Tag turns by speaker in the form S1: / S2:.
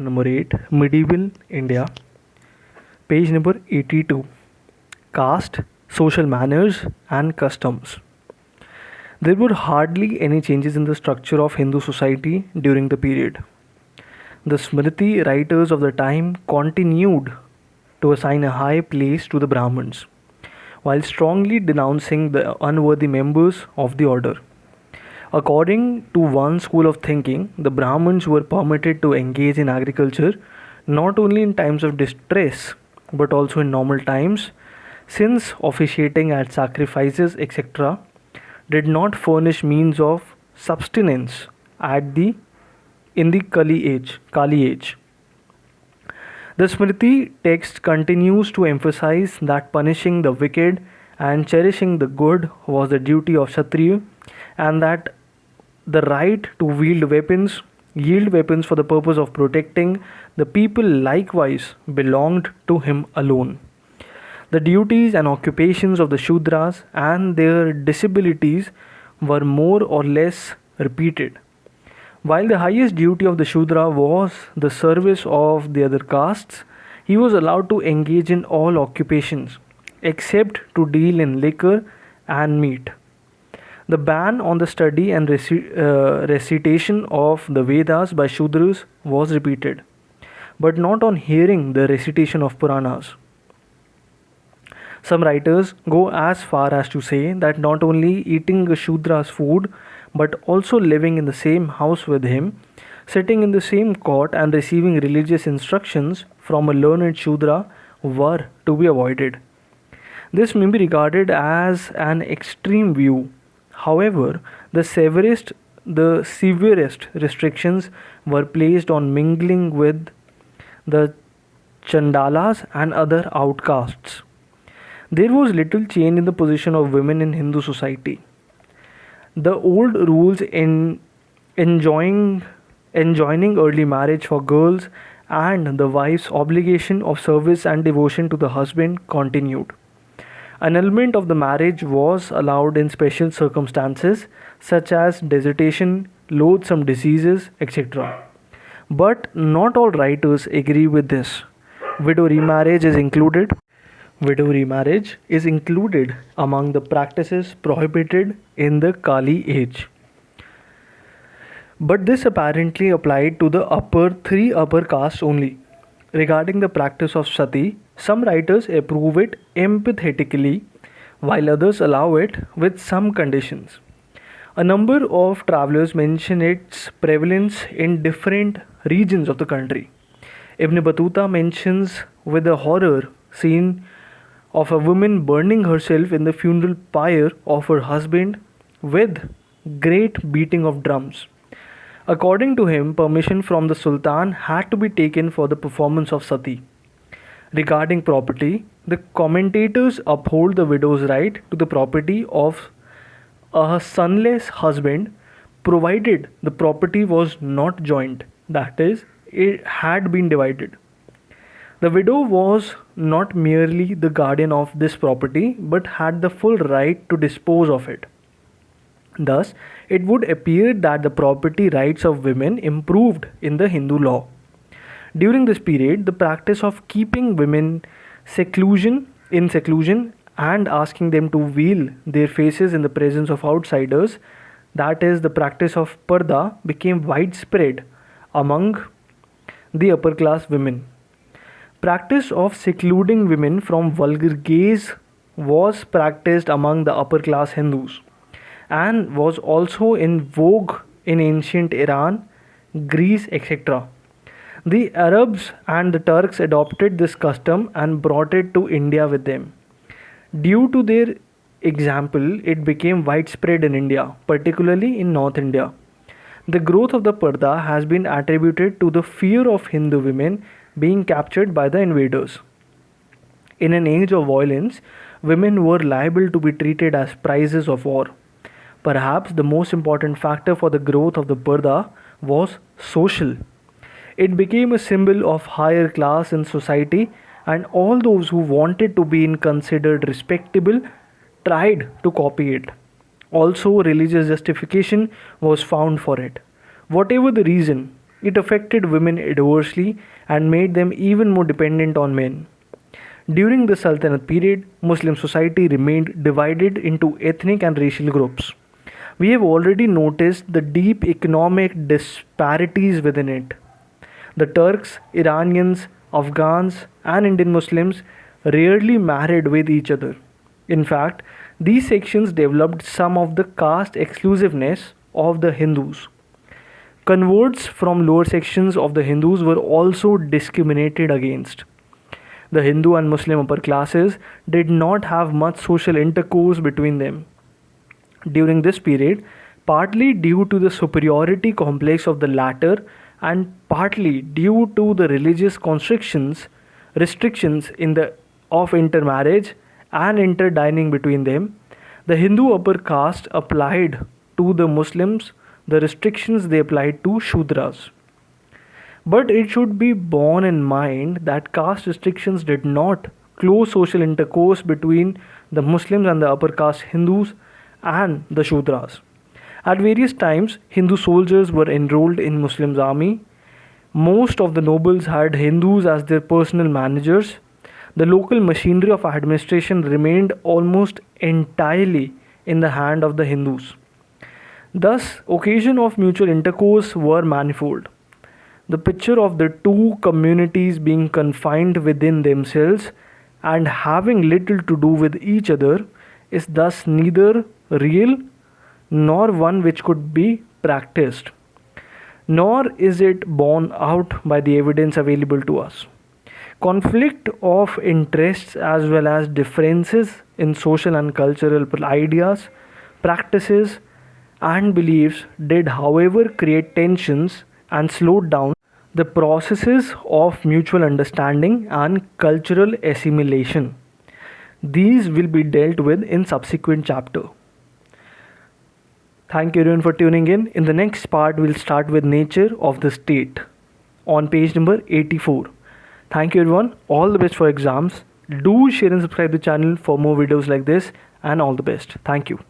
S1: number 8, Medieval India, page number 82, Caste, Social Manners and Customs. There were hardly any changes in the structure of Hindu society during the period. The Smriti writers of the time continued to assign a high place to the Brahmins, while strongly denouncing the unworthy members of the order. According to one school of thinking, the Brahmins were permitted to engage in agriculture not only in times of distress but also in normal times, since officiating at sacrifices, etc., did not furnish means of subsistence in the Kali age. The Smriti text continues to emphasize that punishing the wicked and cherishing the good was the duty of Kshatriya, and that the right to yield weapons for the purpose of protecting the people likewise belonged to him alone. The duties and occupations of the Shudras and their disabilities were more or less repeated. While the highest duty of the Shudra was the service of the other castes, he was allowed to engage in all occupations except to deal in liquor and meat. The ban on the study and recitation of the Vedas by Shudras was repeated, but not on hearing the recitation of Puranas. Some writers go as far as to say that not only eating a Shudra's food, but also living in the same house with him, sitting in the same court, and receiving religious instructions from a learned Shudra were to be avoided. This may be regarded as an extreme view. However, the severest restrictions were placed on mingling with the Chandalas and other outcasts. There was little change in the position of women in Hindu society. The old rules in enjoining early marriage for girls and the wife's obligation of service and devotion to the husband continued. Annulment of the marriage was allowed in special circumstances such as desertion, loathsome diseases, etc. But not all writers agree with this. Widow remarriage is included. Widow remarriage is included among the practices prohibited in the Kali age. But this apparently applied to the three upper castes only. Regarding the practice of sati, some writers approve it empathetically, while others allow it with some conditions. A number of travelers mention its prevalence in different regions of the country. Ibn Battuta mentions with a horror scene of a woman burning herself in the funeral pyre of her husband with great beating of drums. According to him, permission from the Sultan had to be taken for the performance of sati. Regarding property, the commentators uphold the widow's right to the property of a sonless husband, provided the property was not joint, that is, it had been divided. The widow was not merely the guardian of this property, but had the full right to dispose of it. Thus, it would appear that the property rights of women improved in the Hindu law. During this period, the practice of keeping women in seclusion and asking them to veil their faces in the presence of outsiders, that is, the practice of parda, became widespread among the upper class women. Practice of secluding women from vulgar gaze was practiced among the upper class Hindus and was also in vogue in ancient Iran, Greece, etc. The Arabs and the Turks adopted this custom and brought it to India with them. Due to their example, it became widespread in India, particularly in North India. The growth of the parda has been attributed to the fear of Hindu women being captured by the invaders. In an age of violence, women were liable to be treated as prizes of war. Perhaps the most important factor for the growth of the parda was social. It became a symbol of higher class in society, and all those who wanted to be considered respectable tried to copy it. Also, religious justification was found for it. Whatever the reason, It affected women adversely and made them even more dependent on men. During the Sultanate period, Muslim society remained divided into ethnic and racial groups. We have already noticed the deep economic disparities within it. The Turks, Iranians, Afghans, and Indian Muslims rarely married with each other. In fact, these sections developed some of the caste exclusiveness of the Hindus. Converts from lower sections of the Hindus were also discriminated against. The Hindu and Muslim upper classes did not have much social intercourse between them. During this period, partly due to the superiority complex of the latter and partly due to the religious restrictions in the of intermarriage and interdining between them, the Hindu upper caste applied to the Muslims the restrictions they applied to Shudras. But it should be borne in mind that caste restrictions did not close social intercourse between the Muslims and the upper caste Hindus and the Shudras. At various times, Hindu soldiers were enrolled in Muslims' army. Most of the nobles had Hindus as their personal managers. The local machinery of administration remained almost entirely in the hand of the Hindus. Thus, occasions of mutual intercourse were manifold. The picture of the two communities being confined within themselves and having little to do with each other is thus neither real nor one which could be practiced, nor is it borne out by the evidence available to us. Conflict of interests as well as differences in social and cultural ideas, practices, and beliefs did, however, create tensions and slowed down the processes of mutual understanding and cultural assimilation. These will be dealt with in subsequent chapter. Thank you everyone for tuning in. In the next part, we'll start with nature of the state on page number 84. Thank you everyone. All the best for exams. Do share and subscribe the channel for more videos like this, and all the best. Thank you.